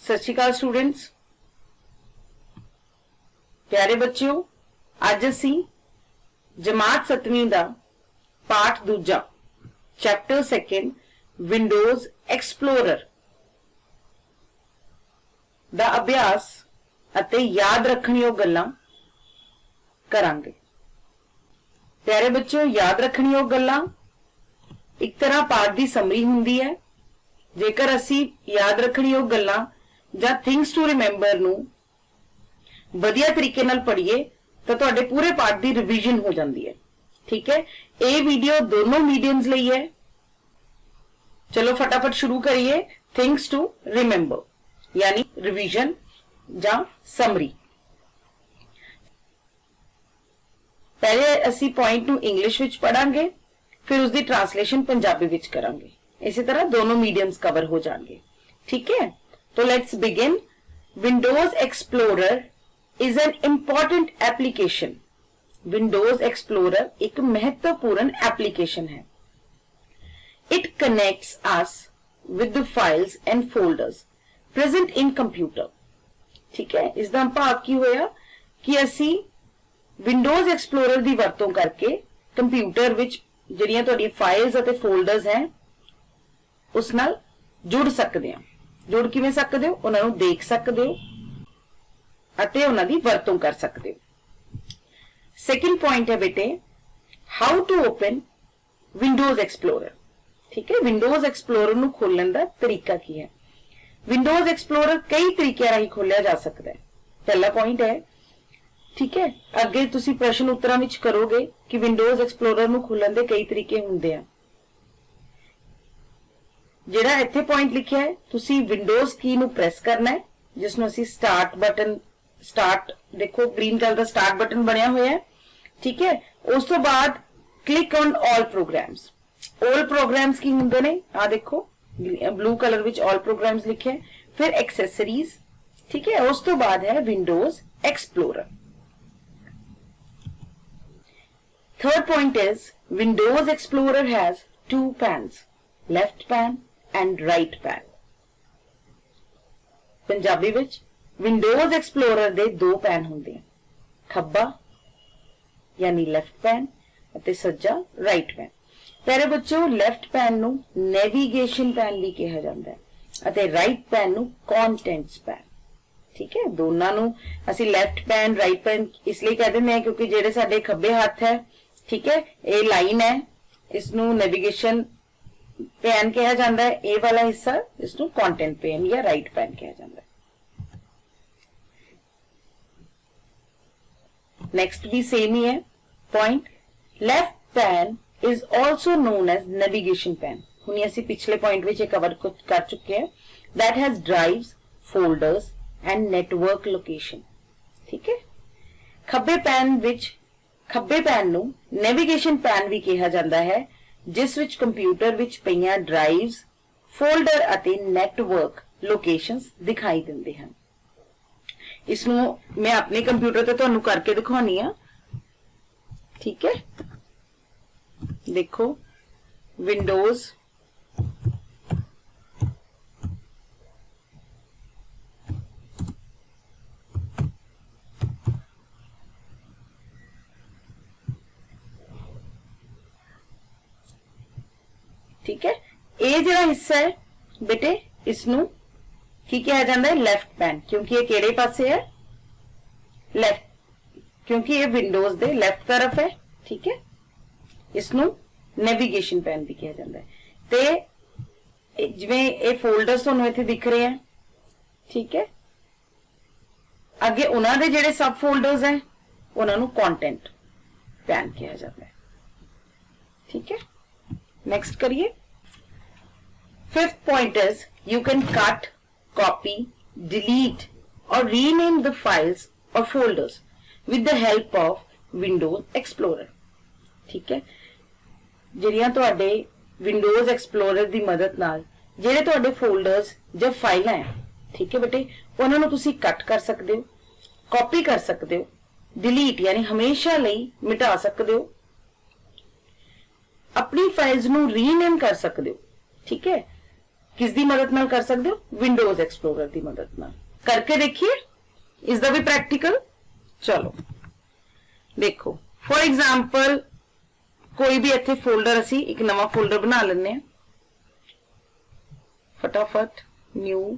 सत श्री अकाल स्टूडेंट्स, प्यारे बच्चों, अज असी जमात 7वीं दा पाठ दूजा चैप्टर 2 विंडोज एक्सप्लोरर दा अभ्यास अते याद रखण योग गल्लां करांगे। प्यारे बच्चों, याद रखण योग गल्लां एक तरह पाठ दी समरी हुंदी है। जेकर असी याद रखण योग गल्लां जां थिंग्स टू रिमेंबर नूं वधिया तरीके नाल पढ़िए तो तुहाडे पूरे पाठ दी रिवीजन हो जाती है। ठीक है, ये वीडियो दोनों मीडियम्स लई है। चलो फटाफट शुरू करिए। थिंग्स टू रिमेंबर यानी रिवीजन जां समरी। पहले असी पॉइंट नूं इंग्लिश विच पढ़ांगे, फिर उसकी ट्रांसलेशन पंजाबी विच करांगे। इसी तरह दोनों मीडियम्स कवर हो जाएंगे। ठीक है, तो let's begin. Windows explorer is an important application. Windows explorer एक महत्वपूर्ण एप्लीकेशन है। It connects us with the files and folders present in computer. ठीक है, इसका भाव की होया कि असी विंडोज एक्सप्लोरर की वरतों करके कंप्यूटर विच जिहड़ियां तुहाडीਆਂ फाइल्स अते फोल्डर्स हैं उस नाल जुड़ सकते हैं। जुड़ किवें सकदे हो? उन्हां नूं देख सकदे हो अते उन्हां दी वरतों कर सकते हो। सेकंड पॉइंट है बेटे, how to open Windows Explorer. ठीक है, विंडोज एक्सप्लोरर नूं खोलण दा तरीका की है। विंडोज एक्सप्लोरर कई तरीके राही खोलिया जा सकता है। पहला पॉइंट है, ठीक है, अगे तुसी प्रश्न उत्तरां विच करोगे कि विंडोज एक्सप्लोरर नूं खोलण दे कई तरीके हुंदे आ। जिहड़ा इत्थे पॉइंट लिखिया है, तुसी विंडोज की नूं प्रेस करना है, जिसनूं असीं स्टार्ट बटन, स्टार्ट देखो ग्रीन कलर का स्टार्ट बटन बनया हुआ है। ठीक है, उस तो बाद click on all programmes. All programmes की हुंदे ने, आ देखो blue colour which all programmes लिखे हैं। फिर एक्सेसरीज, ठीक है, उस तो बाद है Windows Explorer. Third point is Windows Explorer has two panes, left pane and right pane. Punjabi विच विंडोज एक्सप्लोरर दे दो पैन होंदे हैं, खब्बा यानी लेफ्ट पैन अते सज्जा राइट पैन। प्यारे बच्चों, लेफ्ट पैन नूं नेविगेशन पैन भी कहा जाता है अते राइट पैन नूं कंटेंट्स पैन। ठीक है, दोनों नूं असीं लेफ्ट पैन राइट पैन इसलिए कह दिंदे हैं क्योंकि जेड़े साडे खब्बे हाथ है, ठीक है, ये लाइन है, इसनूं नेविगेशन पैन कहा जाता है। ये वाला हिस्सा इसनूं कंटेंट पैन या राइट पैन कहा जाता है। नेक्स्ट भी सेम ही है point. Left pane is also known as navigation pane. हुण असी पिछले पॉइंट में कवर कर चुके हैं। That has drives, folders and network location. ठीक है, खब्बे पैन विच खब्बे पैन नूं नेविगेशन पैन भी कहा जाता है, जिस विच कंप्यूटर विच पईयां ड्राइव्स, फोल्डर अते नेटवर्क लोकेशंस दिखाई दिंदे हन। इसनूं मैं अपने कंप्यूटर ते तुहानूं करके दिखाउणी आ। ठीक है, देखो विंडोज ठीक है, ये जो हिस्सा है बेटे इसनूं की कहा जाता है लेफ्ट पैन, क्योंकि ये केड़े पासे है? लेफ्ट, क्योंकि ये विंडोज दे लेफ्ट तरफ है। ठीक है, इसनूं नेविगेशन पैन भी कहा जाता है। ते जिवें ये फोल्डर्स तुहानूं इत्थे दिख रहे हैं, ठीक है, अगे उन्हां दे जिहड़े सब फोल्डर्स हैं उन्हां नूं कंटेंट पैन कहा जाता है। ठीक है, नेक्स्ट करिए। Fifth point is you can cut, copy, delete और रीनेम द फाइल्स और folders with the help of Windows Explorer. ठीक है, जिहड़ियां तुहाडे विंडोज एक्सप्लोरर की मदद नाल जिहड़े तुहाडे फोल्डर्स या फाइलां हैं, ठीक है बेटे, उन्हां नूं तुसीं कट कर सकते हो, कॉपी कर सकते हो, डिलीट यानी हमेशा लई मिटा सकते हो, अपनी फाइल्स नूं रीनेम कर सकते हो। ठीक है, किस दी मदद नाल कर सकते हो? विंडोज एक्सप्लोरर की मदद नाल। करके देखिए इसका भी प्रैक्टिकल। चलो देखो फॉर एग्जाम्पल कोई भी इत्थे फोल्डर असी एक नवा फोल्डर बना लेने, फटाफट न्यू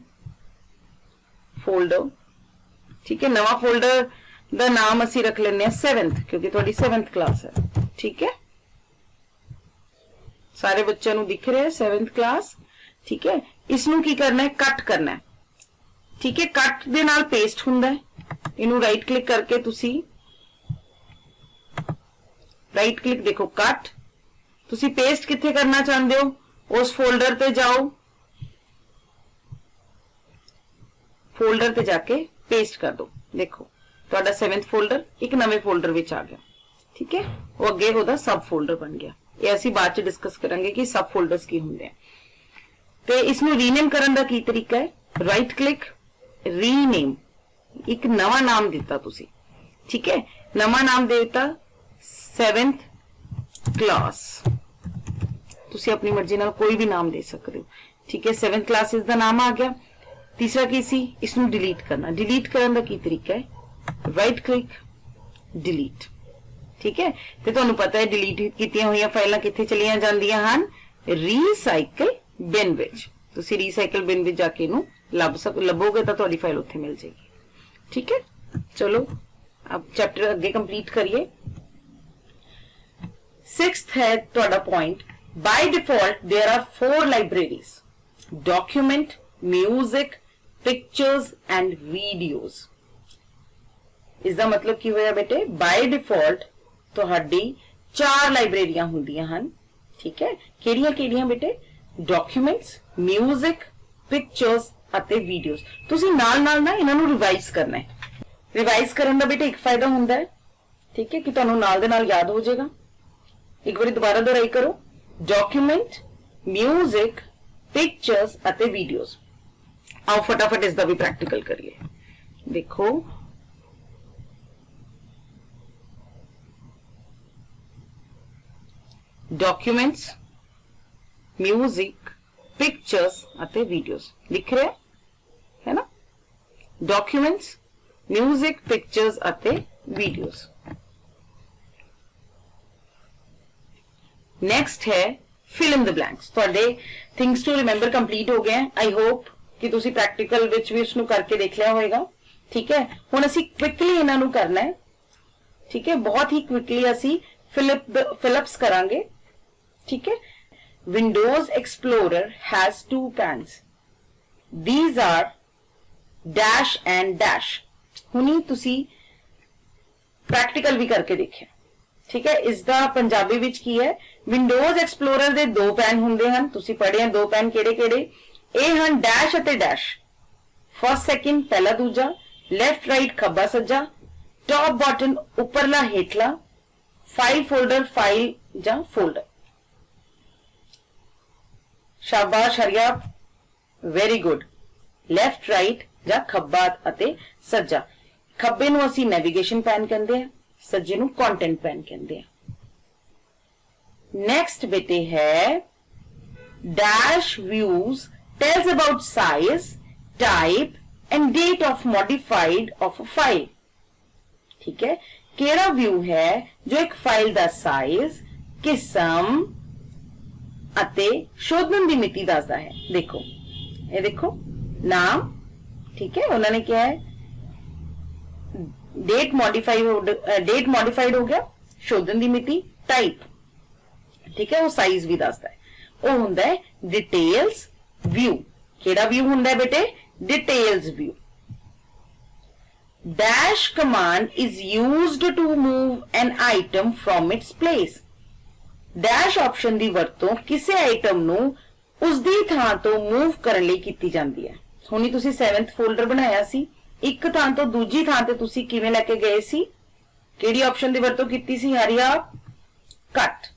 फोल्डर। ठीक है, नवा फोल्डर का नाम असी रख लेने 7th, क्योंकि थोड़ी 7th क्लास है। ठीक है, सारे बच्चों को दिख रहे हैं 7th क्लास। ठीक है, इसनू की करना है? कट करना है। ठीक है, कट दे नाल पेस्ट हुंदा है। इनू राइट क्लिक करके तुसी राइट क्लिक देखो कट, तुसी पेस्ट किथे करना चाहते हो? उस फोल्डर पे जाओ, फोल्डर पे जाके पेस्ट कर दो। देखो तुहाडा 7th फोल्डर एक नवे फोल्डर विच आ गया। ठीक है, वो अगे ओहदा सब फोल्डर बन गया। ये असीं बाद च डिस्कस करांगे कि सब फोल्डर्स की हुंदे हैं। ते इसनू रीनेम करन दा की तरीका है? राइट क्लिक, रीनेम, एक नवा नाम दिता तुसी। ठीक है, नवा नाम देता 7th क्लास। तुसी अपनी मर्जी नाल कोई भी नाम दे सकते हो। ठीक है, 7th क्लास इसका नाम आ गया। तीसरा की सी इसनू डिलीट करना। डिलीट करन दा की तरीका है? Right click, delete. ठीक है, ते तुहानू पता है डिलीट कीतियां हुई फाइलां कित्थे चलियां जांदियां हन? रीसाइकल बिन विच। तुसी रीसाइकल बिन विच जाके इनू लभोगे तो तुहाडी फाइल उत्थे मिल जाएगी। ठीक है, चलो अब चैप्टर अगे कंप्लीट करिए। 6th है तुहाडा point, by default there are 4 libraries, document, music, pictures and videos. इसका मतलब की होया बेटे? बाय डिफॉल्ट तुहाडी 4 लाइब्रेरियां हुंदियां हन। ठीक है, केड़ियां बेटे? डॉक्यूमेंट्स, म्यूजिक, पिक्चर्स अते वीडियोज। तुसी नाल नाल ना इन्हां नूं रिवाइज करना है। रिवाइज करन दा बेटे एक फायदा हुंदा है, ठीक है, कि तुहानूं नाल दे नाल याद हो जाएगा। एक बार दोबारा दोहराई करो, डॉक्यूमेंट, म्यूजिक, पिक्चर्स अते वीडियोज। आओ फटाफट इसका भी प्रैक्टिकल करिए। देखो डॉक्यूमेंट्स, म्यूजिक, पिक्चर्स अते वीडियोज लिख रहे है ना? डॉक्यूमेंट्स, म्यूजिक, पिक्चर्स अते वीडियोज। नेक्स्ट है फिल इन द ब्लैंक्स। तुहाडे थिंग्स टू रिमेंबर कंप्लीट हो गए। आई होप कि तुसी प्रैक्टिकल विच भी उसनू करके देख लिया होगा। ठीक है, हुण असी क्विकली इन्हां नू करना है। ठीक है, बहुत ही क्विकली असी फिलअप्स करांगे। ठीक है, Windows Explorer has 2 panes, these are dash and dash. हुणी तुसी प्रैक्टिकल भी करके देखिए। ठीक है, इसका पंजाबी विच की है? विंडोज एक्सप्लोरर दे 2 पैन हुंदे हन। तुसी पढ़े 2 पैन केड़े-केड़े? ए हन डैश अते डैश, फर्स्ट सेकंड पहला दूजा, लेफ्ट राइट खब्बा सज्जा, टॉप बॉटम उपरला हेठला, फाइल फोल्डर फाइल जा फोल्डर। शाबाश Hariya, very good. Left right जा खब्बा अते सज्जा। खब्बे नूं असीं नेविगेशन पैन कहंदे आ, सज्जे नूं कंटेंट पैन कहंदे आ। नेक्स्ट बेटे है dash views tells about size, type and date of modified of a file। ठीक है, केड़ा व्यू है जो एक फाइल दा साइज, किस्म अते शोधन दी मिति दसदा है। देखो ये देखो नाम, ठीक है, उन्होंने क्या है? डेट मॉडिफाइड हो गया, शोधन दी मिति, टाइप, ठीक है, वो साइज भी दसदा है। वो हुंदा है डिटेल्स व्यू। केड़ा व्यू हुंदा है बेटे? Details view. Dash command is used to move an item from its place. Dash option दी वरतों किसी आइटम नू उसदी थां तो मूव करने लई कीती जांदी है। हुणी तुसी 7th फोल्डर बनाया सी, एक थां तो दूजी थां ते तुसी किवें लेके गए सी? केड़ी ऑप्शन दी वरतों कीती सी हरिया? कट।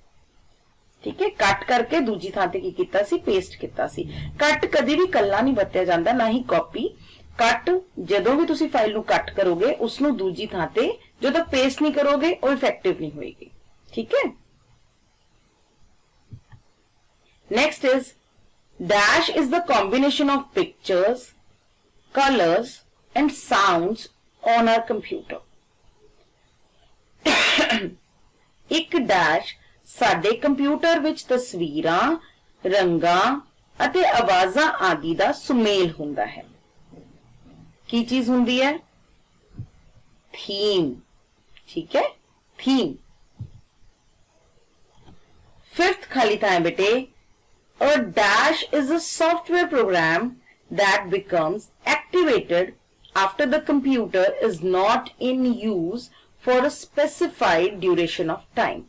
ठीक है, कट करके दूजी थां ते की कीता सी? पेस्ट कीता सी। कट कदी भी कल्ला नहीं वरत्या जांदा, ना ही कॉपी। कट जदों भी तुसी फाइल नू कट करोगे उसनू दूजी थां ते जो तक पेस्ट नहीं करोगे वो इफेक्टिव नहीं होएगी। ठीक है, next is dash is the combination of pictures, colors and sounds on our computer. ਇੱਕ ਡੈਸ਼ ਸਾਡੇ ਕੰਪਿਊਟਰ ਵਿੱਚ ਤਸਵੀਰਾਂ, ਰੰਗਾਂ ਅਤੇ ਆਵਾਜ਼ਾਂ ਆਦि ਦਾ ਸੁਮੇਲ ਹੁੰਦਾ ਹੈ। ਕੀ ਚੀਜ਼ ਹੁੰਦੀ ਹੈ? ਥੀਮ। ठीक है, थीम। फिफ्थ खाली था है बेटे, a dash is a software program that becomes activated after the computer is not in use for a specified duration of time।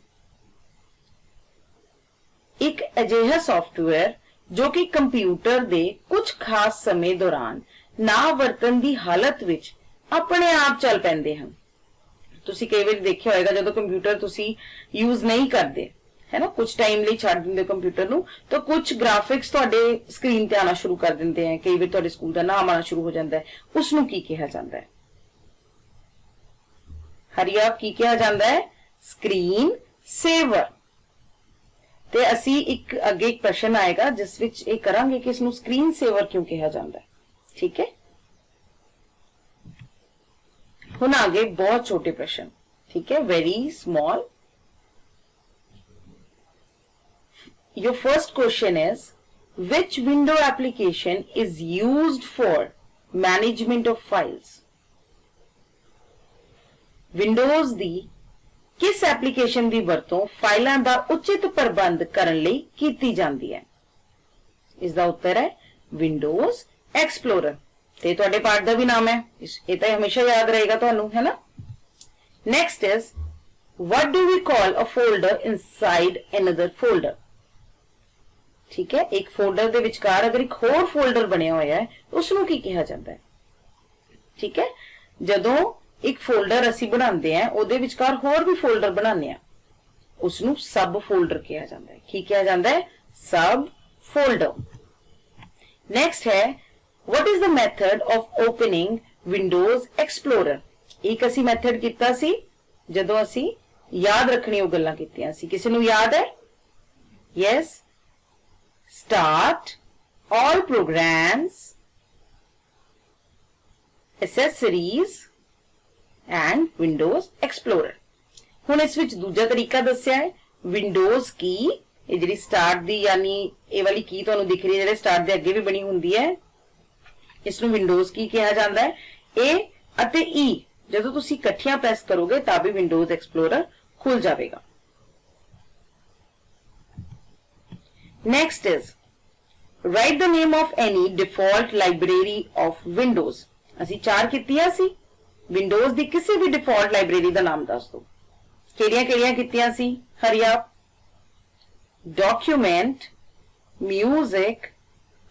एक अजिहा सॉफ्टवेयर जो कि कंप्यूटर दे कुछ खास समय दौरान ना वरतन दी हालत विच अपने आप चल पैंदे हैं। ਤੁਸੀਂ ਕਈ ਵਾਰ ਦੇਖਿਆ ਹੋਵੇਗਾ ਜਦੋਂ ਕੰਪਿਊਟਰ ਤੁਸੀਂ ਯੂਜ਼ ਨਹੀਂ ਕਰਦੇ ਹੈ ਨਾ, ਕੁਝ ਟਾਈਮ ਲਈ ਛੱਡ ਦਿੰਦੇ ਕੰਪਿਊਟਰ ਨੂੰ, ਤਾਂ ਕੁਝ ਗ੍ਰਾਫਿਕਸ ਤੁਹਾਡੇ ਸਕਰੀਨ ਤੇ ਆਣਾ ਸ਼ੁਰੂ ਕਰ ਦਿੰਦੇ ਆ, ਕਈ ਵਾਰ ਤੁਹਾਡੇ ਸਕੂਲ ਦਾ ਨਾਮ ਆਣਾ ਸ਼ੁਰੂ ਹੋ ਜਾਂਦਾ ਹੈ, ਉਸ ਨੂੰ ਕੀ ਕਿਹਾ ਜਾਂਦਾ ਹੈ? ਹਰੀਆ, ਕੀ ਕਿਹਾ ਜਾਂਦਾ ਹੈ? Screen saver. ਤੇ ਅਸੀਂ ਇੱਕ ਅੱਗੇ ਇੱਕ ਪ੍ਰਸ਼ਨ ਆਏਗਾ ਜਿਸ ਵਿੱਚ ਇਹ ਕਰਾਂਗੇ ਕਿ ਇਸ ਨੂੰ ਸਕਰੀਨ ਸੇਵਰ ਕਿਉਂ ਕਿਹਾ ਜਾਂਦਾ ਹੈ। ਠੀਕ ਹੈ, ਹੁਣ आगे बहुत छोटे प्रश्न। ठीक है, very small. Your first question is which window application is used for management of files? Windows दी किस एप्लीकेशन दी वरतों फाइलों का उचित प्रबंध करने लई कीती जांदी है? इसका उत्तर है विंडोज एक्सप्लोरर। ते तुहाडे पाठ का भी नाम है, ये तो हमेशा याद रहेगा तुहानू, है ना। Next is what do we call a folder inside another folder? ठीक है, एक फोल्डर दे विचकार अगर एक होर फोल्डर बनिया होया है उसनू की कहा जाता है? ठीक है, जदों एक फोल्डर असी बनाते हैं उहदे विचकार होर भी फोल्डर बनाने हैं उसनू सब फोल्डर कहा जाता है। की कहा जाता है? सब फोल्डर। नेक्स्ट है what is the method of opening Windows Explorer? एक असी मेथड किता सी जदों असी याद रखनी वो गल्लां कीतियां सी, किसी नू याद है? yes, start all programs, accessories and Windows Explorer। हुण इस विच दूजा तरीका दस्सिया है विंडोज की, ये जिहड़ी स्टार्ट दी यानी ये वाली की तुहानू दिख रही है जिहड़े स्टार्ट दे अगे भी बनी हुंदी है, इसनू विंडोज की कहा जाता है। ए अते ई जदों तुसी इकट्ठियां प्रेस करोगे तां भी विंडोज एक्सप्लोरर खुल जाएगा। Next is right the name of any default library of Windows. असी चार कीतियां सी, विंडोज दी किसी भी डिफॉल्ट लाइब्रेरी का नाम दस दो। किहड़ियां कीतियां सी? हरिया, डॉक्यूमेंट, म्यूजिक,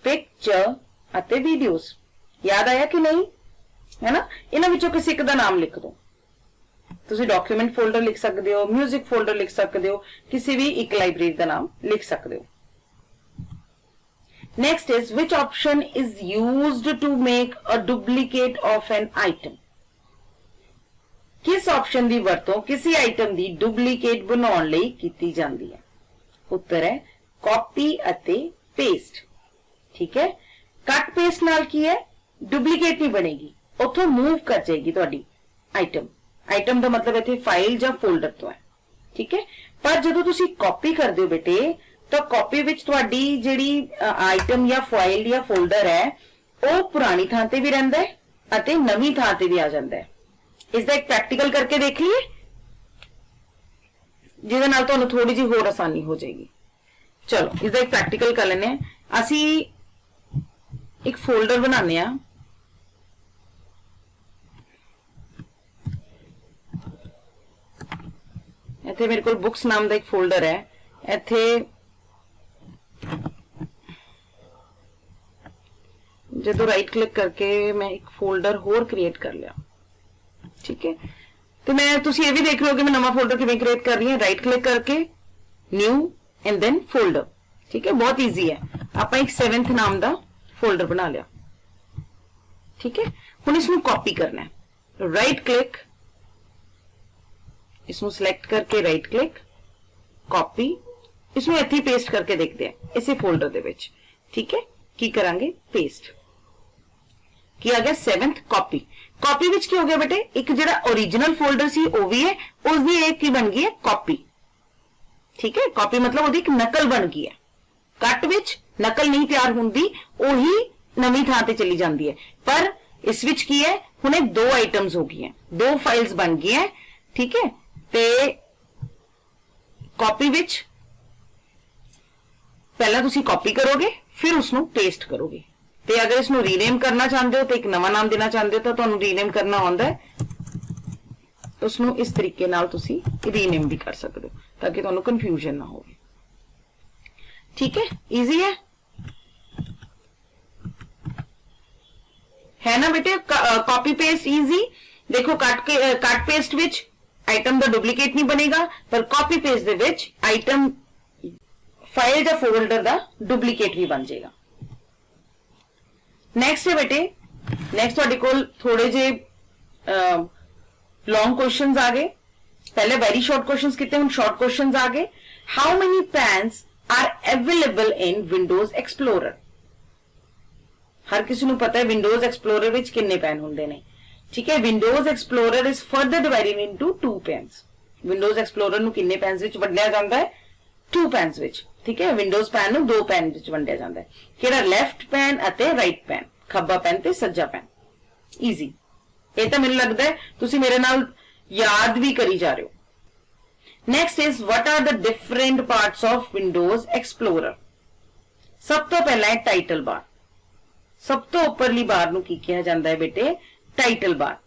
पिक्चर अते वीडियोस। याद आया कि नहीं? है ना, इन्हां विचों किसी एक दा नाम लिख दो। तुसी डॉक्यूमेंट फोल्डर लिख सकते हो, म्यूजिक फोल्डर लिख सकते हो, किसी भी एक लाइब्रेरी का नाम लिख सकते हो। Next is which option is used to make a duplicate of an item? किस ऑप्शन की वरतों किसी आइटम की डुप्लीकेट बनाने लई कीती जाती है? उत्तर है कॉपी अते पेस्ट। ठीक है, कट पेस्ट नाल की है डुप्लीकेट नहीं बनेगी, उथों मूव कर जाएगी तुहाडी आइटम। आइटम का मतलब इत्थे फाइल या फोल्डर तो है। ठीक है, पर जदों तुसी कॉपी करदे हो बेटे तो कॉपी विच तुहाडी जिहड़ी आइटम या फाइल या फोल्डर है वो पुरानी थां ते भी रहिंदा है अते नवीं थां ते भी आ जांदा है। इसदा एक प्रैक्टिकल करके देख लीए जिहदे नाल तुहानूं थोड़ी जी होर आसानी हो जाएगी। चलो इसदा एक प्रैक्टिकल कर लैने आ। असी एक फोल्डर बनाने आ, इत्थे मेरे को बुक्स नाम का एक फोल्डर है। इत्थे जो राइट क्लिक करके मैं एक फोल्डर होर क्रिएट कर लिया। ठीक है, तो मैं तुसी ये भी देख रहे हो कि मैं नवा फोल्डर किवें क्रिएट कर रही हूं। राइट क्लिक करके न्यू एंड देन फोल्डर। ठीक है, बहुत ईजी है। आप एक 7th नाम का फोल्डर बना लिया। ठीक है, हुण इसनूं कॉपी करना है। राइट क्लिक, इसनूं सिलेक्ट करके राइट क्लिक, कॉपी, इसनूं इत्थे पेस्ट करके देखते हैं इसे फोल्डर दे विच। ठीक है, की करांगे पेस्ट। की आ गया 7th कॉपी। कॉपी विच की हो गया बेटे, एक जिहड़ा ओरिजिनल फोल्डर सी वो भी है, उसकी एक की बन गई है कॉपी। ठीक है, कॉपी मतलब ਉਹਦੀ एक नकल बन गई है। कट विच नकल नहीं तैयार हुंदी, ਉਹੀ नवीं थां ते चली जाती है। पर इस विच की है, हुणे 2 आइटम्स हो गई हैं, 2 फाइल्स बन गई हैं। ठीक है, ते कॉपी विच पहला तुसी कॉपी करोगे, फिर उसनू पेस्ट करोगे। ते अगर इसनू रीनेम करना चाहते हो तो एक नवा नाम देना चाहते हो तो तुहानू रीनेम करना आउंदा है, उसनू इस तरीके नाल तुसी रीनेम भी कर सकते हो ताकि तुहानू कंफ्यूजन ना हो। ठीक है, इजी है ना बेटे। Copy paste easy. देखो कट पेस्ट विच आइटम का डुप्लीकेट नहीं बनेगा, पर कॉपी पेस्ट दे विच आइटम फाइल या फोल्डर का डुप्लीकेट भी बन जाएगा। नेक्स्ट है बेटे, नेक्स्ट तुहाडे कोल थोड़े जे लॉन्ग क्वेश्चंस आ गए। पहले वेरी शॉर्ट क्वेश्चंस किते, हुण शॉर्ट क्वेश्चंस आ गए। How many panes are available in Windows Explorer. हर किसी को पता है विंडोज एक्सप्लोरर विच कितने पैन होंगे ने। ठीक है, Windows explorer is further divided into 2 pans. Windows explorer नु कितने पैन्स विच वंडिया जाता है? 2 पैन्स विच। ठीक है, विंडोज पैन नु 2 पैन विच वंडिया जाता है, किहड़ा लैफ्ट पैन अते राइट पैन, खब्बा पैन ते सज्जा पैन। ईजी, ये तो मैनूं लगदा है तुसीं मेरे नाल याद भी करी जा रहे हो। Next is what are the different parts of Windows Explorer. सब तो पहला है टाइटल बार। सब तो उपरली बार नूं की कहा जाता है बेटे? Title bar.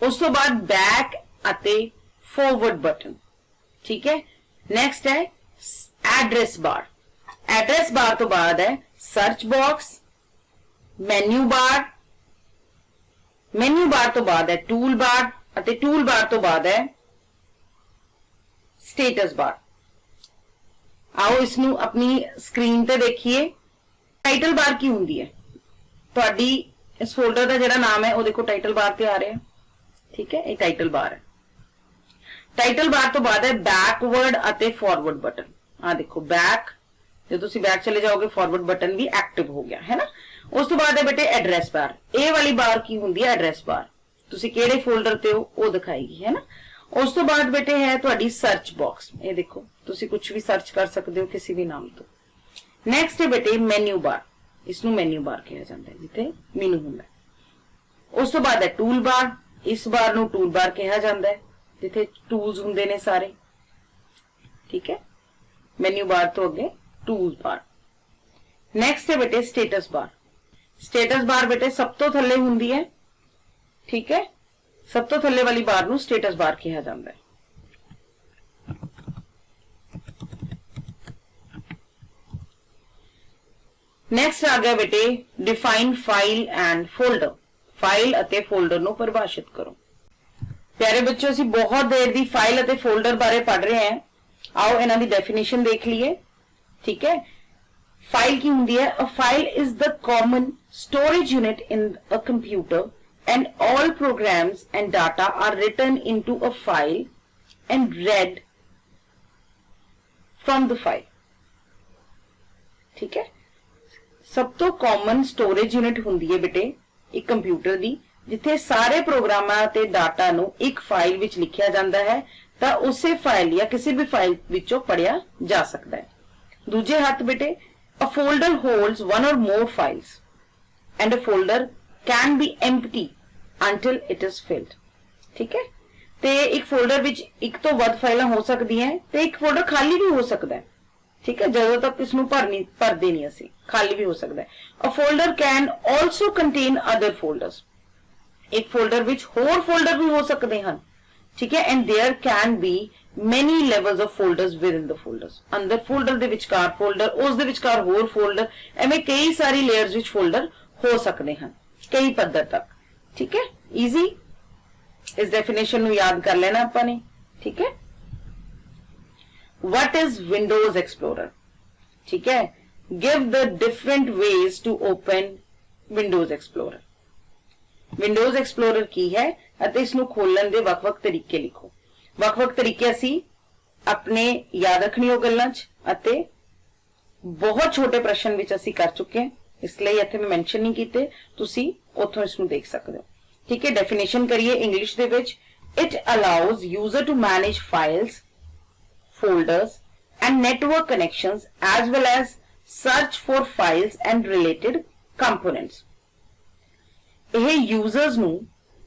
उस तो बाद बैक अते फॉरवर्ड बटन। ठीक है, नेक्स्ट है एड्रेस बार। एड्रेस बार तो बाद है search box, menu bar. Menu bar तो बाद है टूल बार, अते टूल बार तो बाद है स्टेटस बार। आओ इसनू अपनी स्क्रीन ते देखिए। टाइटल बार की हुंदी है? तुहाडी इस फोल्डर का जिहड़ा नाम है वो देखो टाइटल बार ते आ रहा है। ठीक है, ये टाइटल बार है। टाइटल बार तो बाद है बैकवर्ड अते फॉरवर्ड बटन। आ देखो बैक, जो तुसी बैक चले जाओगे फॉरवर्ड बटन भी एक्टिव हो गया है ना। उस तो बाद है बेटे एड्रेस बार। ए वाली बार की हुंदी है एड्रेस बार, तुसी केड़े फोल्डर ते हो वो दिखाएगी है ना। उस तो बाद बेटे है तुहाडी सर्च बॉक्स। ये देखो तुसी कुछ भी सर्च कर सकते हो किसी भी नाम तो। नेक्स्ट है बेटे मेन्यू बार। इसनू मेन्यू बार कहा जाता है जिथे मेनू हुंदा है। उस तो बाद है टूल बार। इस बार नू टूल बार कहा जाता है जिथे टूल्स हुंदे ने सारे। ठीक है, मेन्यू बार तो अगे टूल बार। नेक्स्ट है बेटे स्टेटस बार। स्टेटस बार बेटे सब तो थल्ले हुंदी है। ठीक है, सब तो थल्ले वाली बार नू स्टेटस बार कहा जाता है। नेक्स्ट आ गया बेटे define file and folder. File अते फोल्डर नू परिभाषित करो। प्यारे बच्चों असीं बहुत देर दी फाइल अते फोल्डर बारे पढ़ रहे हैं। आओ इन्हां दी डेफिनेशन देख लीए। ठीक है, फाइल की हुंदी है? A file is the common storage unit in a computer and all programs and data are written into a file and read from the file. ठीक है, सब तो कॉमन स्टोरेज यूनिट हुंदी है बेटे एक कंप्यूटर दी, जिथे सारे प्रोग्रामां ते डाटा नु एक फाइल विच लिखिया जांदा है तां उसे फाइल या किसी भी फाइल विचों पढ़िया जा सकता है। दूजे हाथ बेटे a folder holds one or more files and a folder can be empty until it is filled. ठीक है, ते एक फोल्डर विच एक तो वध फाइलां हो सकदी हैं ते एक फोल्डर खाली भी हो सकता है। ठीक है, ਜਦੋਂ तक इसनू भरदे नहीं असीं, खाली भी हो सकता है। A folder can also contain other folders. एक फोल्डर विच होर फोल्डर भी हो सकते हैं। ठीक है, and there can be many levels of folders within the folders. अंदर फोल्डर दे विचकार फोल्डर, उस दे विचकार होर फोल्डर, एवें कई सारी लेयर्स विच फोल्डर हो सकते हैं कई पद्धर तक। ठीक है, इजी। इस डेफिनेशन नु याद कर लेना आपा ने। ठीक है, व्हाट इज विंडोज एक्सप्लोरर? ठीक है, give the different ways to open Windows Explorer. Windows Explorer की है अते इसनु खोलन दे वक-वक तरीके लिखो। वक-वक तरीके असी अपने याद रखनी हो गल्लां च अते बहुत छोटे प्रश्न विच असीं कर चुके हैं, इसलिए इत्थे मैं मेंशन नहीं कीते, तुसीं उत्थों इसनूं देख सकदे हो। ठीक है, डेफिनेशन करिए इंग्लिश दे विच। It allows user to manage files, folders and network connections as well as search for files and related components. यह यूजर्स नूं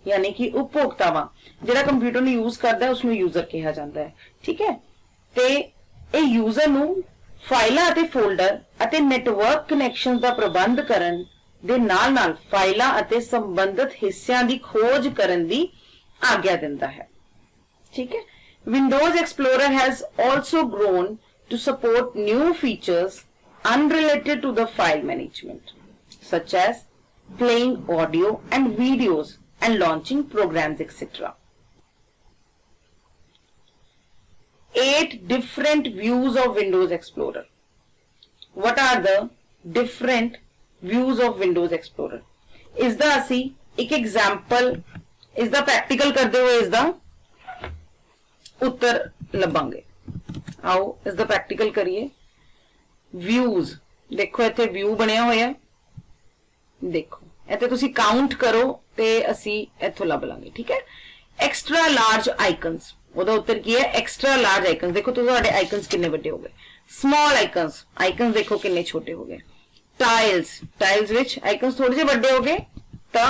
यानी कि उपभोक्तावां जिहड़ा कंप्यूटर नूं यूज करदा है उसनूं यूजर कहा जाता है। ठीक है, ते ਇਹ यूजर नूं फाइलां ਅਤੇ फोल्डर ਅਤੇ नेटवर्क कनैक्शनस ਦਾ ਪ੍ਰਬੰਧ ਕਰਨ ਦੇ ਨਾਲ-ਨਾਲ फाइलां ਅਤੇ संबंधित ਹਿੱਸਿਆਂ ਦੀ ਖੋਜ ਕਰਨ ਦੀ ਆਗਿਆ ਦਿੰਦਾ ਹੈ। ठीक है, Windows Explorer has also grown to support new features unrelated to the file management, such as playing audio and videos and launching programs, etc. 8 different views of Windows Explorer. What are the different views of Windows Explorer? इसदा असी एक example इसदा practical करते हुए इसदा उत्तर लभांगे। आओ इसदा practical करिए। व्यूज देखो, इत्थे व्यू बनया होया, देखो इत्थे तुसी काउंट करो ते असी इत्थों लभ लांगे। ठीक है, एक्स्ट्रा लार्ज आइकन्स, ਉਹਦਾ ਉੱਤਰ ਕੀ ਹੈ? Extra large icons. ਦੇਖੋ ਤੁਹਾਡੇ ਆਈਕਨਸ ਕਿੰਨੇ ਵੱਡੇ ਹੋ ਗਏ। ਸਮਾਲ ਆਈਕਨਸ, ਆਈਕਨਸ ਦੇਖੋ ਕਿੰਨੇ ਛੋਟੇ ਹੋ ਗਏ। ਟਾਈਲਸ, ਟਾਈਲਸ ਵਿੱਚ ਆਈਕਨਸ ਥੋੜੇ ਜਿਹੇ ਵੱਡੇ ਹੋ ਗਏ ਤਾਂ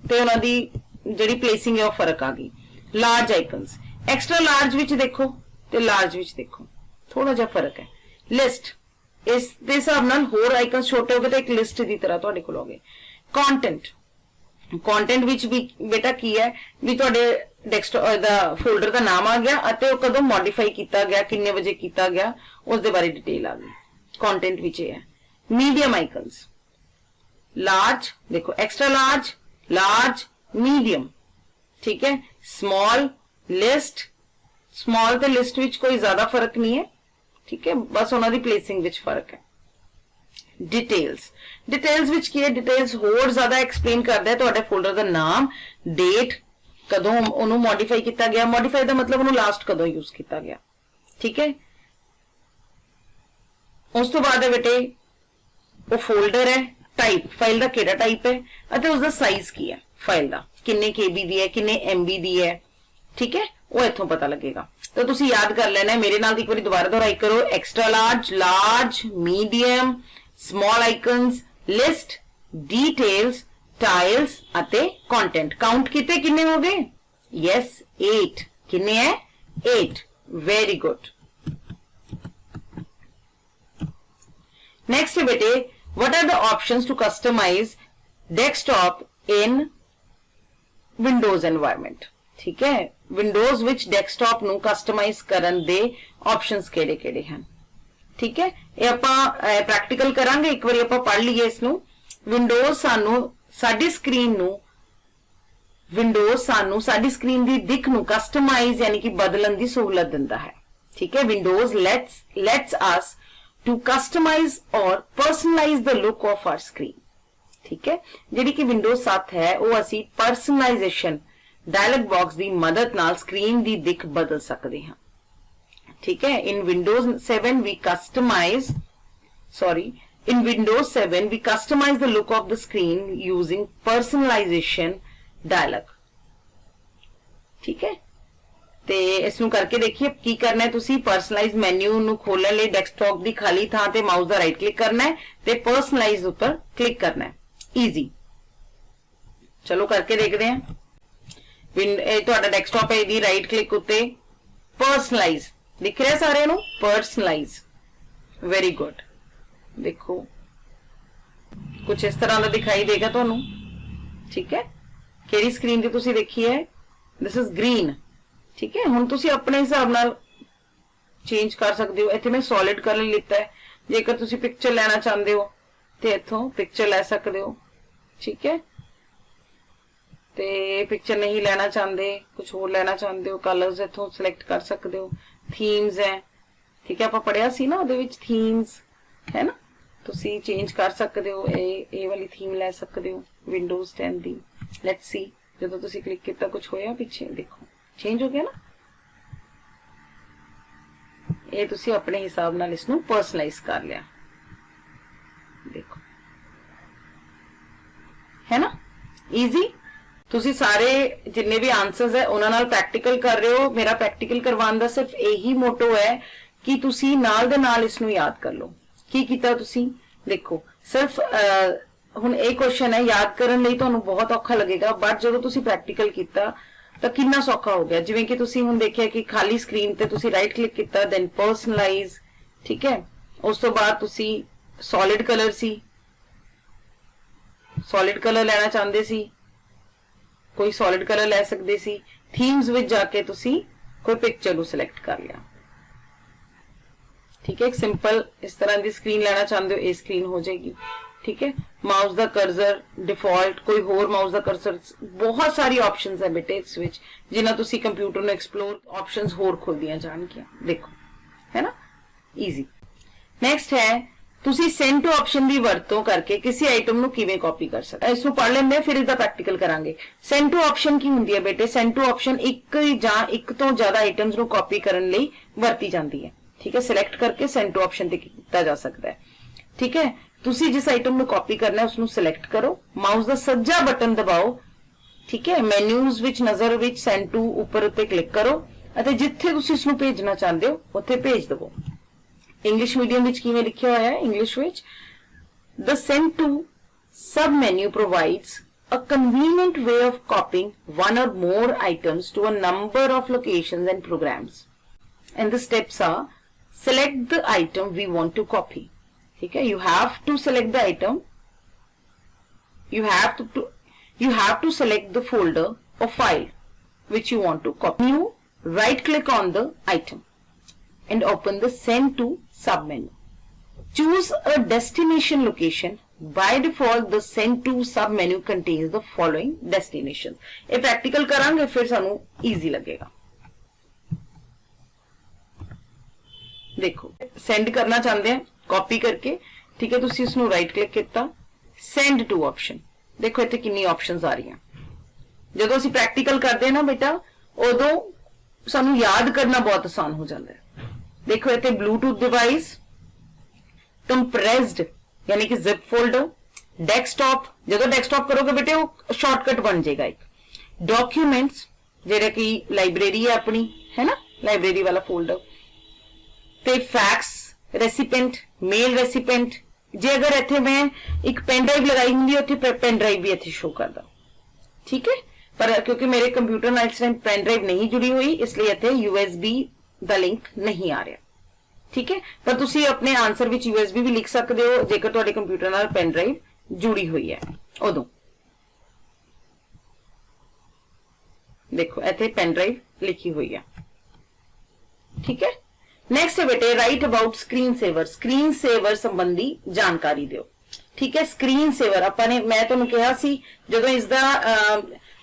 ਤੇ ਉਹਨਾਂ ਦੀ ਜਿਹੜੀ ਪਲੇਸਿੰਗ ਹੈ ਉਹ ਫਰਕ ਆ ਗਈ। ਲਾਰਜ ਆਈਕਨਸ, ਐਕਸਟਰਾ ਲਾਰਜ ਵਿੱਚ ਦੇਖੋ ਤੇ ਲਾਰਜ ਵਿੱਚ ਦੇਖੋ ਥੋੜਾ ਜਿਹਾ ਫਰਕ ਹੈ। ਲਿਸਟ, ਇਸ ਦੇ ਹਿਸਾਬ ਨਾਲ ਹੋਰ ਆਈਕਨਸ ਛੋਟੇ ਹੋ ਗਏ ਤੇ ਇੱਕ ਲਿਸਟ ਦੀ ਤਰ੍ਹਾਂ ਤੁਹਾਡੇ ਕੋਲ ਹੋ ਗਏ। ਕੰਟੈਂਟ, ਕੰਟੈਂਟ ਵਿੱਚ ਵੀ ਬੇਟਾ ਕੀ ਹੈ ਵੀ ਤੁਹਾਡੇ डेस्कटॉप दा फोल्डर का नाम आ गया अते वो कदों मॉडिफाई किया गया, किन्ने बजे किया गया, उस दे बारे डिटेल आ गई। कंटेंट विच है मीडियम आइकन्स, लार्ज देखो, एक्स्ट्रा लार्ज, लार्ज, मीडियम। ठीक है, स्मॉल, लिस्ट, स्मॉल ते लिस्ट विच कोई ज्यादा फर्क नहीं है। ठीक है, बस उन्हां दी प्लेसिंग विच फर्क है। डिटेल्स, डिटेल्स विच की है? डिटेल्स होर ज्यादा एक्सप्लेन करदा है तुहाडे फोल्डर दा नाम, डेट, कदों उन्होंने मॉडिफाई किया गया, मॉडिफाई का मतलब उन्होंने लास्ट कदों यूज किया गया। ठीक है, उस तो बाद बेटे वो फोल्डर है, टाइप फाइल का केड़ा टाइप है अते उसका साइज की है, फाइल का किन्ने केबी दी है, किन्ने एमबी दी है। ठीक है, वो इथों पता लगेगा। तो तुसी याद कर लेना है, मेरे नाल एक बार दोबारा दोहराई करो। Extra large, large, medium, small icons, list, details, tiles अते कंटेंट। काउंट किते किन्ने हो गए? यस, 8। किन्ने है? 8। Very good. नेक्स्ट है बेटे, what are the options to customise desktop in Windows environment. ठीक है, विंडोज विच डेस्कटॉप नु कस्टमाइज करन दे ऑप्शंस केड़े-केड़े हैं। ठीक है, ये आपां प्रैक्टिकल करांगे, एक बार आपां पढ़ लीए इसनु। विंडोज सानू साडी स्क्रीन नू, विंडोज सानू साडी स्क्रीन दी दिख नू कस्टमाइज यानी कि बदलन दी सहूलत दिंदा है। ठीक है, Windows let's us to customise और personalise the look of our screen. ठीक है, जिहड़ी कि विंडोज 7 है वो असी पर्सनलाइजेशन डायलॉग बॉक्स दी मदद नाल स्क्रीन दी दिख बदल सकते हैं। ठीक है, in Windows 7 we customise In Windows 7, we customize the look of the screen using personalization dialog. ठीक है, ते इसनू करके देखिए की करना है। तुसी पर्सनलाइज मेन्यू नू खोलने लिए डेस्कटॉप दी खाली थां ते माउस दा राइट क्लिक करना है ते पर्सनलाइज ऊपर क्लिक करना है। इजी, चलो करके देखते हैं। तुहाडा डेस्कटॉप है, दी राइट क्लिक उत्ते पर्सनलाइज दिख रहा है सारे नू, पर्सनलाइज। वेरी गुड, देखो कुछ इस तरह का दिखाई देगा तुहानू। ठीक है, केड़ी स्क्रीन दी तुसी देखी है? This is green. ठीक है, हुण तुसी अपने हिसाब नाल चेंज कर सकते हो। इत्थे मैं सॉलिड कलर लिता है, जेकर तुसी पिक्चर लेना चाहते हो तो इत्थों पिक्चर ले सकते हो। ठीक है, ते पिक्चर नहीं लेना चाहते, कुछ होर लेना चाहते हो, कलर्स इत्थों सिलेक्ट कर सकते हो। थीम्स है, ठीक है, आपां पढ़िया सी ना उहदे विच थीम्स है ना, तुसी चेंज कर सकते हो। ए वाली थीम ले सकते हो विंडोज 10 दी। लेट्स सी, जो तुसी क्लिक किया कुछ होया पीछे, देखो चेंज हो गया ना। ये तुसी अपने हिसाब नाल इसनू पर्सनलाइज कर लिया। है ना, ईजी। ਤੁਸੀਂ ਸਾਰੇ ਜਿੰਨੇ ਵੀ ਆਨਸਰਸ ਹੈ ਉਹਨਾਂ ਨਾਲ ਪ੍ਰੈਕਟੀਕਲ ਕਰ ਰਹੇ ਹੋ। ਮੇਰਾ ਪ੍ਰੈਕਟੀਕਲ ਕਰਵਾਉਣ ਦਾ ਸਿਰਫ ਇਹੀ ਮੋਟੋ ਹੈ ਕਿ ਤੁਸੀਂ ਨਾਲ ਦੇ ਨਾਲ ਇਸ ਨੂੰ ਯਾਦ ਕਰ ਲਓ। ਕੀ ਕੀਤਾ ਤੁਸੀਂ, ਦੇਖੋ ਸਿਰਫ ਹੁਣ ਇਹ ਕੁਐਸਚਨ ਹੈ, ਯਾਦ ਕਰਨ ਲਈ ਤੁਹਾਨੂੰ ਬਹੁਤ ਔਖਾ ਲੱਗੇਗਾ, ਬਟ ਜਦੋਂ ਤੁਸੀਂ ਪ੍ਰੈਕਟੀਕਲ ਕੀਤਾ ਤਾਂ ਕਿੰਨਾ ਸੌਖਾ ਹੋ ਗਿਆ। ਜਿਵੇਂ ਕਿ ਤੁਸੀਂ ਹੁਣ ਦੇਖਿਆ ਕਿ ਖਾਲੀ ਸਕਰੀਨ ਤੇ ਤੁਸੀਂ ਰਾਈਟ ਕਲਿੱਕ ਕੀਤਾ, ਦੈਨ ਪਰਸਨਲਾਈਜ਼, ਠੀਕ ਹੈ। ਉਸ ਤੋਂ ਬਾਅਦ ਤੁਸੀਂ ਸੋਲਿਡ ਕਲਰ ਸੀ, ਸੋਲਿਡ ਕਲਰ ਲੈਣਾ ਚਾਹੁੰਦੇ ਸੀ, ਕੋਈ ਸੋਲਿਡ ਕਲਰ ਲੈ ਸਕਦੇ ਸੀ। ਥੀਮਸ ਵਿੱਚ ਜਾ ਕੇ ਤੁਸੀਂ ਕੋਈ ਪਿਕਚਰ ਨੂੰ ਸਿਲੈਕਟ ਕਰ ਲਿਆ, ਠੀਕ ਹੈ। ਇੱਕ ਸਿੰਪਲ ਇਸ ਤਰ੍ਹਾਂ ਦੀ ਸਕਰੀਨ ਲੈਣਾ ਚਾਹੁੰਦੇ ਹੋ, ਇਹ ਸਕਰੀਨ ਹੋ ਜਾਏਗੀ, ਠੀਕ ਹੈ। ਮਾਊਸ ਦਾ ਕਰਸਰ ਡਿਫਾਲਟ, ਕੋਈ ਹੋਰ ਮਾਊਸ ਦਾ ਕਰਸਰ, ਬਹੁਤ ਸਾਰੀ ਆਪਸ਼ਨਸ ਹੈ ਬੇਟੇ ਇਸ ਵਿੱਚ, ਜਿਨ੍ਹਾਂ ਤੁਸੀਂ ਕੰਪਿਊਟਰ ਨੂੰ ਐਕਸਪਲੋਰ ਆਪਸ਼ਨਸ ਹੋਰ ਖੁੱਲਦੀਆਂ ਜਾਣਗੀਆਂ, ਦੇਖੋ, ਹੈ ਨਾ, ਈਜ਼ੀ। ਨੈਕਸਟ ਹੈ ਤੁਸੀਂ ਸੈਂਡ ਟੂ ਆਪਸ਼ਨ ਦੀ ਵਰਤੋਂ ਕਰਕੇ ਕਿਸੇ ਆਈਟਮ ਨੂੰ ਕਿਵੇਂ ਕਾਪੀ ਕਰ ਸਕਦੇ ਹੋ। ਇਸ ਨੂੰ ਪੜ੍ਹ ਲੈਂਦੇ ਫਿਰ ਇਸ ਦਾ ਪ੍ਰੈਕਟੀਕਲ ਕਰਾਂਗੇ। ਸੈਂਡ ਟੂ ਆਪਸ਼ਨ ਕੀ ਹੁੰਦੀ ਹੈ ਬੇਟੇ? ਸੈਂਡ ਟੂ ਆਪਸ਼ਨ ਇੱਕ ਜਾਂ ਇੱਕ ਤੋਂ ਜ਼ਿਆਦਾ ਆਈਟਮਸ ਨੂੰ ਕਾਪੀ ਕਰਨ ਲਈ ਵਰਤੀ ਜਾਂਦੀ ਹੈ, ਠੀਕ ਹੈ। ਸਿਲੈਕਟ ਕਰਕੇ ਸੈਂਡ ਟੂ ਆਪਸ਼ਨ ਤੇ ਕੀਤਾ ਜਾ ਸਕਦਾ ਹੈ, ਠੀਕ ਹੈ। ਤੁਸੀਂ ਜਿਸ ਆਈਟਮ ਨੂੰ ਕਾਪੀ ਕਰਨਾ ਹੈ ਉਸ ਨੂੰ ਸਿਲੈਕਟ ਕਰੋ, ਮਾਊਸ ਦਾ ਸੱਜਾ ਬਟਨ ਦਬਾਓ, ਠੀਕ ਹੈ। ਮੈਨੂਜ਼ ਵਿੱਚ ਨਜ਼ਰ ਵਿੱਚ ਸੈਂਡ ਟੂ ਉੱਪਰ ਉੱਤੇ ਕਲਿੱਕ ਕਰੋ ਅਤੇ ਜਿੱਥੇ ਤੁਸੀਂ ਇਸ ਨੂੰ ਭੇਜਣਾ ਚਾਹੁੰਦੇ ਹੋ ਉੱਥੇ ਭੇਜ ਦਿਵੋ। ਇੰਗਲਿਸ਼ ਮੀਡੀਅਮ ਵਿੱਚ ਕਿਵੇਂ ਲਿਖਿਆ ਹੋਇਆ ਹੈ? ਇੰਗਲਿਸ਼ ਵਿੱਚ the send to sub menu provides a convenient way of copying one or more items to a number of locations and programs, and the steps are: select the item we want to copy, ठीक है। You have to select the item, you have to select the folder or file which you want to copy. You right click on the item and open the send to sub menu. Choose a destination location. By default the send to sub menu contains the following destinations. ये practical करांगे फिर सानू easy लगेगा। देखो send करना चाहते हैं copy करके, ठीक है। तुसी इसनू right click किया, send to option, देखो इत्थे कितनी options आ रही हैं। जदों असीं practical करते हैं ना बेटा, उदों सानू याद करना बहुत आसान हो जाता है। देखो इतने ब्लूटूथ डिवाइस, कंप्रेस्ड यानी कि जिप फोल्डर, डेस्कटॉप, जो डेस्कटॉप करोगे बेटे वो शॉर्टकट बन जाएगा एक, डॉक्यूमेंट्स जेड़ा कि लाइब्रेरी है अपनी, है ना, लाइब्रेरी वाला फोल्डर, ते फैक्स रेसिपेंट, मेल रेसिपेंट। जे अगर इत्थे मैं एक पेन ड्राइव लगाई होंगी उत्थे पेन ड्राइव भी इत्थे शो करदा, ठीक है। पर क्योंकि मेरे कंप्यूटर नाल इस टाइम पेन ड्राइव नहीं जुड़ी हुई, इसलिए इत्थे यूएसबी ਦਾ ਲਿੰਕ ਨਹੀਂ ਆ ਰਿਹਾ, ਠੀਕ ਹੈ। ਪਰ ਤੁਸੀਂ ਆਪਣੇ ਆਨਸਰ ਵਿੱਚ USB ਵੀ ਲਿਖ ਸਕਦੇ ਹੋ ਜੇਕਰ ਤੁਹਾਡੇ ਕੰਪਿਊਟਰ ਨਾਲ ਪੈਨ ਡਰਾਈਵ ਜੁੜੀ ਹੋਈ ਹੈ ਉਦੋਂ। ਦੇਖੋ ਇੱਥੇ ਪੈਨ ਡਰਾਈਵ ਲਿਖੀ ਹੋਈ ਹੈ, ਠੀਕ ਹੈ। ਨੈਕਸਟ ਹੈ ਬੇਟੇ write about screen saver. Screen saver ਸੰਬੰਧੀ ਜਾਣਕਾਰੀ ਦਿਓ, ਠੀਕ ਹੈ। ਸਕਰੀਨ ਸੇਵਰ ਆਪਾਂ ਨੇ, ਮੈਂ ਤੁਹਾਨੂੰ ਕਿਹਾ ਸੀ ਜਦੋਂ ਇਸ ਦਾ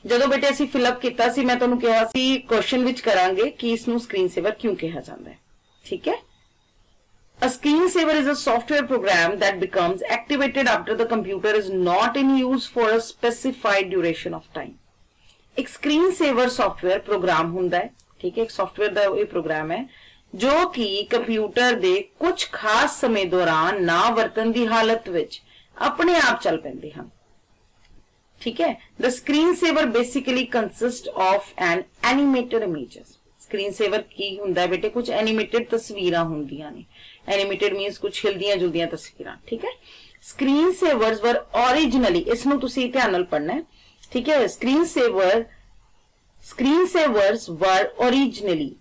ਜਦੋਂ ਬੇਟੇ ਅਸੀਂ ਫਿਲਅਪ ਕੀਤਾ ਸੀ, ਮੈਂ ਤੁਹਾਨੂੰ ਕਿਹਾ ਸੀ ਕੁਐਸਚਨ ਵਿੱਚ ਕਰਾਂਗੇ ਕਿ ਇਸ ਨੂੰ ਸਕਰੀਨ ਸੇਵਰ ਕਿਉਂ ਕਿਹਾ ਜਾਂਦਾ ਹੈ, ਠੀਕ ਹੈ। A screensaver is a software program that becomes activated after the computer is not in use for a specified duration of time. एक screensaver software program ਹੁੰਦਾ ਹੈ, ठीक है। एक software ਦਾ ਇਹ program ਹੈ ਜੋ ਕਿ ਕੰਪਿਊਟਰ ਦੇ ਕੁਝ ਖਾਸ ਸਮੇਂ ਦੌਰਾਨ ਨਾ ਵਰਤਣ ਦੀ ਹਾਲਤ ਵਿੱਚ ਆਪਣੇ ਆਪ ਚੱਲ ਪੈਂਦੇ ਹਨ, ठीक है। The screensaver basically consists of an animated images. Screensaver की हुंदा है बेटे? कुछ animated तस्वीरां हुंदियां ने। Animated means कुछ हिलदियां जुलदियां तस्वीरां, ठीक है। Screensavers were originally, इसनू तुसी ध्यान नाल पढ़ना है, ठीक है। Screensavers were originally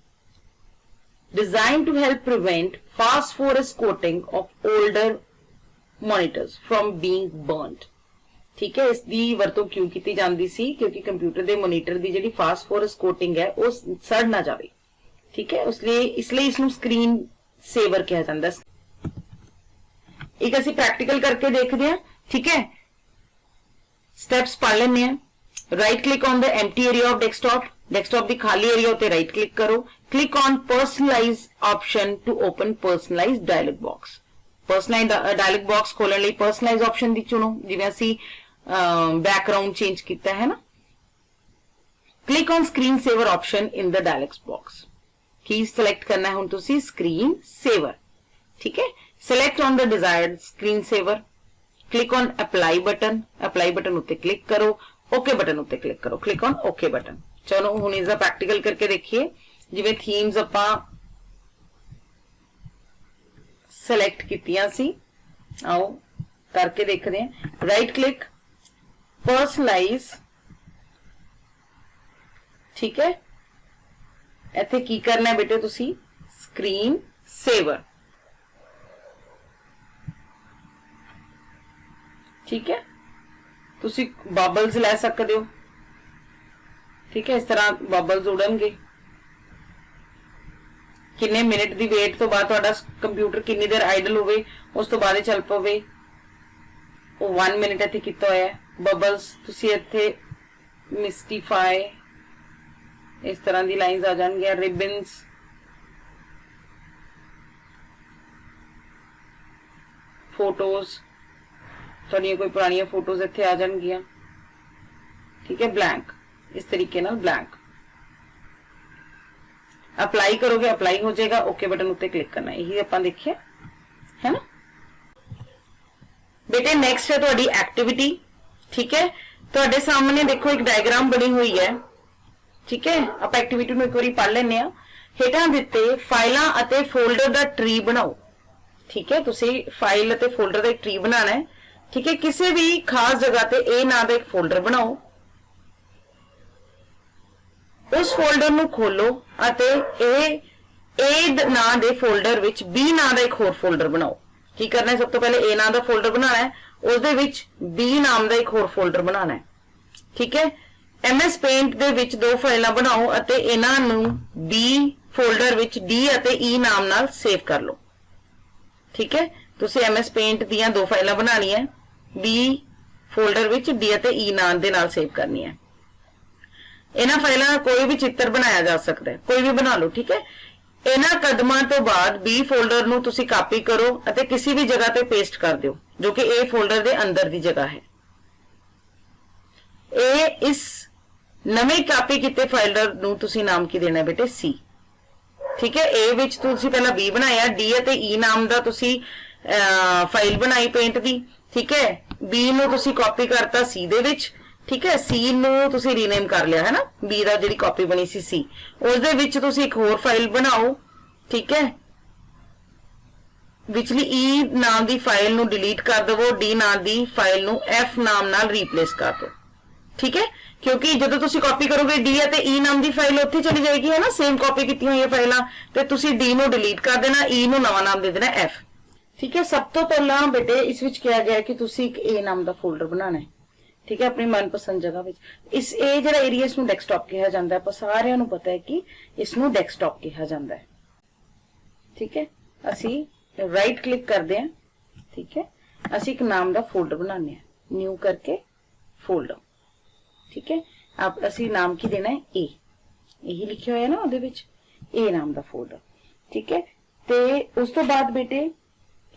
designed to help prevent phosphorus coating of older monitors from being burnt. ठीक है। इसकी वरतों क्यों की जाती सी? क्योंकि कंप्यूटर के मोनीटर की जी फास्फोरस कोटिंग है वो सड़ ना जाए, ठीक है। इसलिए इसनू स्क्रीन सेवर कहा जाता है। एक असी प्रैक्टिकल करके देखते हैं, ठीक है। स्टेप्स पढ़ लेने हैं। Right click on the empty area of desktop, desktop की खाली एरिया उत्ते राइट क्लिक करो। Click on personalise option to open personalise dialog box. Personalise dialog box खोलने लिए पर्सनलाइज ऑप्शन दी चुनो, जिवें असी बैकग्राउंड चेंज किया है ना। Click on screen saver option in the dialog box. की सिलेक्ट करना है हुण तुसी स्क्रीन सेवर, ठीक है। Select on the desired screen saver, click on apply button उत्ते क्लिक करो, ओके बटन उत्ते क्लिक करो, क्लिक ऑन ओके बटन। चलो हुण इसका प्रैक्टिकल करके देखिए। जिवें थीम्स आपां सिलेक्ट कीतियां सी, आओ करके देखते हैं। राइट क्लिक, पर्सनलाइज, ठीक है। इत्थे की करना है बेटे, तुसी स्क्रीन सेवर, ठीक है। तुसी बबल्स लै सकते हो, ठीक है। इस तरह बबल्स उड़नगे। किन्ने मिनट की वेट तो बाद तुहाडा कंप्यूटर किन्नी देर आइडल होवे, उस तो बाद ही चल पवे। 1 मिनट इत्थे कीता होया है। बबल्स तुसी इत्थे मिस्टीफाई, इस तरह की लाइन्स आ जाएंगे। रिबन्स, फोटोज, थोड़ी कोई पुरानी फोटोज इत्थे आ जाएंगियां, ठीक है। ब्लैंक, इस तरीके नाल ब्लैंक। अप्लाई करोगे अप्लाई हो जाएगा, ओके बटन उत्ते क्लिक करना, यही आपां देखिए, है ना बेटे। नेक्स्ट है तुहाडी एक्टिविटी, ठीक है। तुहाडे सामने देखो एक डायग्राम बनी हुई है, ठीक है। आप एक्टिविटी नूं एक बारी पढ़ लेने आ। हेठां दित्ते फाइलां अते फोल्डर दा ट्री बनाओ, ठीक है। तुसीं फाइल अते फोल्डर दा एक ट्री बनाना है, ठीक है। किसी भी खास जगह ते ए नाम दा एक फोल्डर बनाओ, उस फोल्डर नूं खोलो अते ए नाम दे फोल्डर विच बी नाम दा एक होर फोल्डर बनाओ। की करना है, सब तो पहले ए नाम दा फोल्डर बनाना है, उसदे विच बी नाम दा एक होर फोल्डर बनाना है, ठीक है। MS पेंट दे विच 2 फाइलां बनाओ अते इन्हां नूं बी फोल्डर विच डी अते ई नाम नाल सेव कर लो, ठीक है। तुसीं MS पेंट दीयां 2 फाइलां बनानी है, बी फोल्डर विच डी अते ई नाम दे नाल सेव करनी है। इन्हां फाइलां कोई भी चित्र बनाया जा सकता है, कोई भी बना लो, ठीक है। इन्हां कदमां तो बाद बी फोल्डर नूं तुसीं कॉपी करो अते किसी भी जगह ते पेस्ट कर दिओ, जो कि ए फोल्डर दे अंदर दी जगह है। इस नਵੇਂ ਕਾਪੀ ਕੀਤੇ ਫਾਈਲਰ ਨੂੰ ਤੁਸੀਂ ਨਾਮ ਕੀ ਦੇਣਾ ਬੇਟੇ, ਸੀ, ਠੀਕ ਹੈ। ਏ ਵਿੱਚ ਤੁਸੀਂ ਪਹਿਲਾਂ ਬੀ ਬਣਾਇਆ, ਡੀ ਅਤੇ ਈ ਨਾਮ ਦਾ ਤੁਸੀਂ ਫਾਈਲ ਬਣਾਈ ਪੇਂਟ ਦੀ, ਠੀਕ ਹੈ। ਬੀ ਨੂੰ ਤੁਸੀਂ ਕਾਪੀ ਕਰਤਾ ਸੀ ਦੇ ਵਿੱਚ, ਠੀਕ ਹੈ। ਸੀ ਨੂੰ ਤੁਸੀਂ ਰੀਨੇਮ ਕਰ ਲਿਆ ਹੈ ਨਾ, ਬੀ ਦਾ ਜਿਹੜੀ ਕਾਪੀ ਬਣੀ ਸੀ ਸੀ, ਉਸ ਦੇ ਵਿੱਚ ਤੁਸੀਂ ਇੱਕ ਹੋਰ ਫਾਈਲ ਬਣਾਓ, ਠੀਕ ਹੈ। ਵਿਚਲੀ ਈ ਨਾਮ ਦੀ ਫਾਈਲ ਨੂੰ ਡਿਲੀਟ ਕਰ ਦਵੋ, ਡੀ ਨਾਮ ਦੀ ਫਾਈਲ ਨੂੰ ਐਫ ਨਾਮ ਨਾਲ ਰੀਪਲੇਸ ਕਰ ਦਿਓ, ठीक है। क्योंकि जो तुसी कॉपी करोगे डी ते ई नाम की फाइल उत्थे चली जाएगी, है ना, सेम कॉपी की हुई फाइलां, ते तुसी डी नूं डिलीट कर देना, ई नूं नवां नाम दे देना एफ, ठीक है। सब तो पहला बेटे इस विच किया गया कि तुसी एक ए नाम का फोल्डर बनाना है, ठीक है, अपनी मनपसंद जगह विच। इस ए जिहड़ा एरिया इसनूं डेस्कटॉप कहा जाता है, आपां सारिआं नूं पता है कि इसनूं डेस्कटॉप कहा जाता है, ठीक है। असी राइट क्लिक करते हैं, ठीक है। असी एक नाम का फोल्डर बनाने, न्यू करके फोल्डर, ठीक है। अब असी नाम की देना है ए, यही लिखा हुआ है ना उहदे विच, ए नाम का फोल्डर, ठीक है। ते उस तो बाद बेटे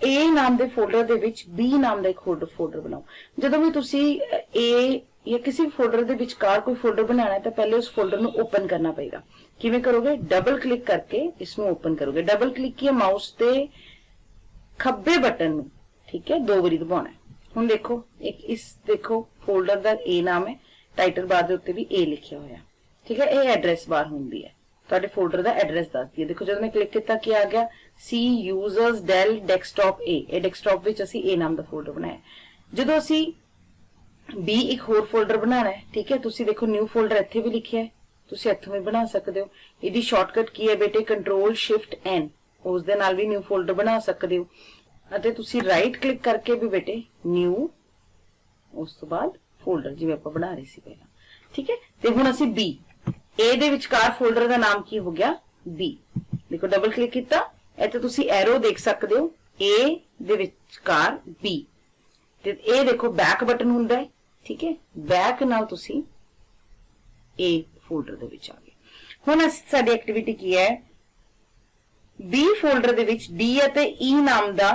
ए नाम के फोल्डर दे विच बी नाम का एक फोल्डर बनाओ। जदों भी तुसी ए या किसी फोल्डर के विचकार कोई फोल्डर बनाना है तो पहले उस फोल्डर नूं ओपन करना पएगा। किवें करोगे, डबल क्लिक करके इसनूं ओपन करोगे। डबल क्लिक किया माउस के खब्बे बटन नूं, ठीक है, 2 बारी दबाना है। हुण देखो एक इस देखो फोल्डर का ए नाम है, टाइटल बार के उत्ते भी ए लिखा हुआ, ठीक है। ये एड्रैस बार होंदी है, तुहाडे फोल्डर का एड्रैस दसदी है। देखो जब मैं क्लिक किया क्या आ गया, सी यूजर्स डेल डेस्कटॉप ए डेस्कटॉप विच असी ए नाम का फोल्डर बनाया। जदों असी बी एक होर फोल्डर बनाना है, ठीक है, तुसी देखो न्यू फोल्डर इत्थे भी लिखिआ है, तुसी इत्थों भी बना सकते हो। इहदी शॉर्टकट की है बेटे, कंट्रोल शिफ्ट एन, उस दे नाल भी न्यू फोल्डर बना सकते हो। अते तुसी राइट क्लिक करके भी बेटे न्यू, उस तो बाद फोल्डर जिवें आपां बना रहे सी पहला, ठीक है। ते हुण असीं बी ए दे विचकार फोल्डर का नाम की हो गया बी। देखो डबल क्लिक किया, इत्थे तुसीं एरो देख सकते हो, ए दे विचकार बी, ते ए देखो बैक बटन हुंदा है, ठीक है। बैक नाल तुसीं ए फोल्डर दे विच आ गए। हुण साडी एक्टिविटी की है, बी फोल्डर दे विच डी अते ई नाम दा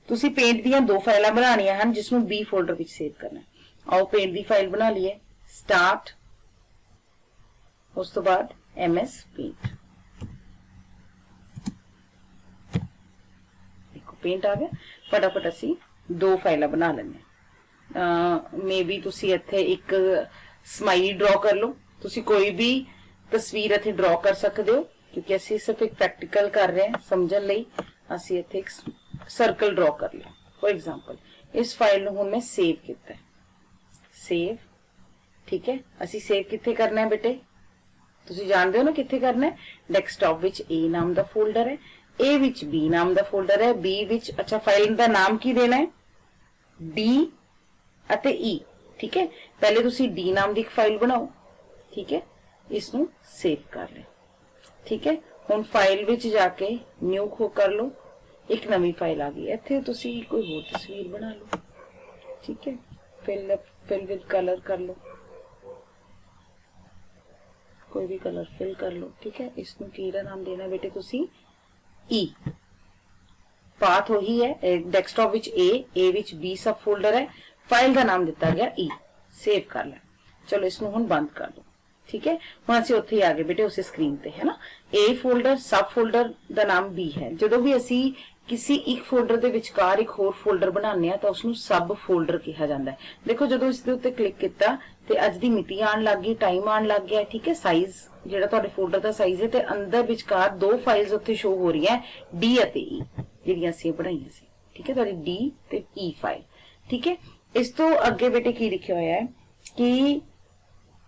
तुसी पेंट दियां 2 फाइलां बनानियां हन, जिसनूं बी फोल्डर विच सेव करना है। आओ पेंट दी फाइल बना लीए, स्टार्ट, उस तो बाद MS पेंट, देखो पेंट आ गया। फटाफट असी दो फाइल बना लेने। मे बी तुसी इत्थे एक स्माइली ड्रॉ कर लो, तुसी कोई भी तस्वीर इत्थे ड्रॉ कर सकते हो, क्योंकि असी सिर्फ एक प्रैक्टिकल कर रहे हैं समझण लई। असी इत्थे एक सर्कल ड्रॉ कर लिया फॉर एग्जाम्पल। इस फाइल नूं हुण मैं सेव किया, सेव, ठीक है। असी सेव कित्थे करना है बेटे, तुसी जानते हो ना कित्थे करना है। डेस्कटॉप विच ए नाम दा फोल्डर है, ए विच बी नाम दा फोल्डर है, बी विच अच्छा फाइल दा नाम की देना है डी अते ई, ठीक है। पहले तुसी डी नाम दी एक फाइल बनाओ, ठीक है, इसनू सेव कर ले, ठीक है। हुण फाइल विच जाके न्यू खो कर लो, एक नवी फाइल आ गई। इत्थे तुसी कोई होर तस्वीर बना लो, ठीक है। फिल विद कलर कर लो, कोई भी कलर फिल कर लो, ठीक है। इसनू किहड़ा नाम देना बेटे तुसी ई। पाथ वही है, डेस्कटॉप विच ए विच बी सब फोल्डर है, फाइल का नाम दिता गया ई, सेव कर ले। चलो इसनू हुण बंद कर दो, ठीक है। हुण असीं उत्थे आ गए बेटे उस स्क्रीन ते, है ना। ए फोल्डर सब फोल्डर का नाम बी है। जदों भी असीं किसी एक फोल्डर के विचकार एक होर फोल्डर बनाने आ तो उसनू सब फोल्डर कहा जाता है। देखो जो इसके उत्ते क्लिक किया तो अज की मिति आन लग गई, टाइम आन लग गया, ठीक है। साइज जिहड़ा तुहाडे फोल्डर का साइज है, तो अंदर विचकार दो फाइल्स उत्ते शो हो रही है, डी और ई, जिहड़ियां असीं बनाईयां सी, ठीक है। तुहाडी डी ते ई फाइल, ठीक है। इस तो अगे बेटे की लिखिया होया है कि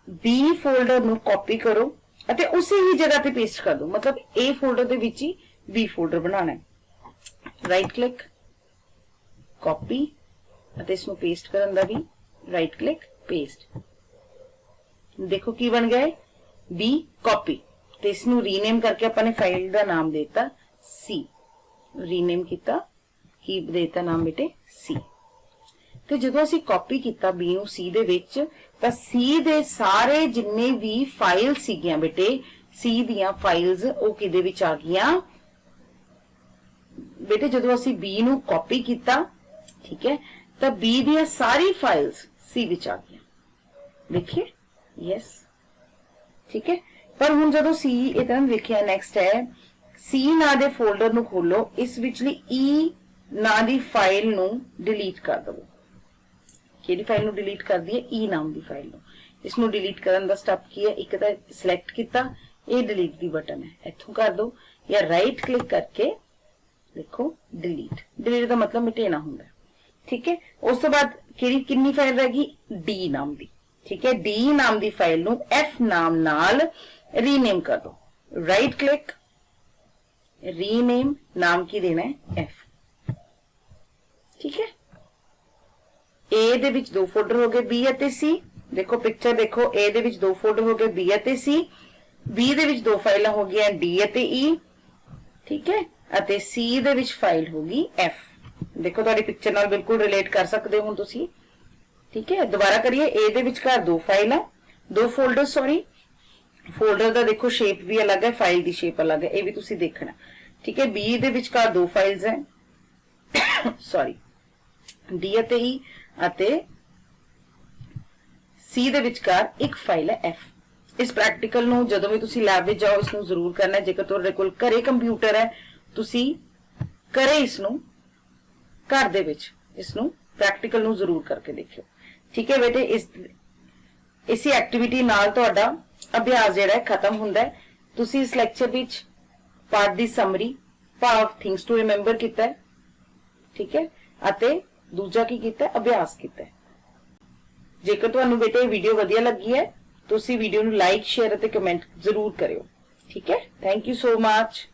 बी फोल्डर नू कॉपी करो अते उसी ही जगह पे पेस्ट कर दो, मतलब ए फोल्डर दे विच ही बी फोल्डर बनाना है। राइट क्लिक, कॉपी, इसनू पेस्ट करन दा भी राइट क्लिक, पेस्ट। देखो की बन गया बी कॉपी। तो इसनू रीनेम करके अपने फाइल का नाम देता सी, रीनेम किया, की देता नाम बेटे सी। तो जो असी कॉपी किया बी नू सी दे विच, तां सी दे सारे जिन्ने भी फाइल सीगियां बेटे, सी दियां फाइल्स वो किदे विच आ गईयां बेटे। जो असी बी नू कॉपी किया, ठीक है, तो बी दियां सारी फाइल्स सी विच आ गई, देखिए, यस, ठीक है। पर हुण जदों सी इधर लिखिया नेक्स्ट है, सी ना दे फोल्डर नू खोलो, इस विचली ई ना दी फाइल नू डिलीट कर दो। किहड़ी फाइल नू डिलीट कर दी है, ई नाम दी फाइल नू। इसनू डिलीट करन दा स्टेप की है, एक तां सिलेक्ट किया, ये डिलीट दी बटन है, इत्थों कर दो, या राइट क्लिक करके देखो डिलीट। डिलीट का मतलब मिटेना होंगे, ठीक है। उस तो बाद कितनी फाइल रहेगी, डी नाम दी, ठीक है। डी नाम दी फाइल नू एफ नाम नाल रीनेम कर दो। राइट क्लिक, रीनेम, नाम की देना है एफ, ठीक है। ए दे विच दो फोल्डर हो गए बी अते सी, देखो पिक्चर देखो, ए दे विच दो फोल्डर हो गए बी अते सी, बी दे विच दो फाइलां हो गई डी अते ई, ठीक है, अते सी दे विच फाइल होगी एफ। देखो तुहाडी पिक्चर नाल बिल्कुल रिलेट कर सकते हो तुसी, ठीक है। दोबारा करिए, ए दे विचकार दो फाइल है, दो फोल्डर, सॉरी, फोल्डर का देखो शेप भी अलग है, फाइल की शेप अलग है, ये भी तुसी देखना, ठीक है। बी दे विचकार दो फाइल्स हैं सॉरी, डी अते ई अते सी दे विचकार एक फाइल है एफ। इस प्रैक्टिकल नू जदों भी तुसी लैब विच जाओ इसनू जरूर करना है। जेकर तुहाडे कोल घरे कंप्यूटर है, तुसी घरे इसनू घर दे विच इसनू प्रैक्टिकल नू जरूर करके देखियो, ठीक है बेटे। इसी एक्टिविटी नाल तुहाडा अभ्यास जिहड़ा है खत्म हुंदा है। तुसी इस लेक्चर विच पाठ दी समरी, भाव थिंग्स टू रिमेंबर कीता है, ठीक है, अते दूजा की कीता है, अभ्यास कीता है। जेकर तुहानू बेटे वीडियो वधिया लगी है, तुसी वीडियो नू लाइक, शेयर अते कमेंट जरूर करियो, ठीक है। Thank you so much.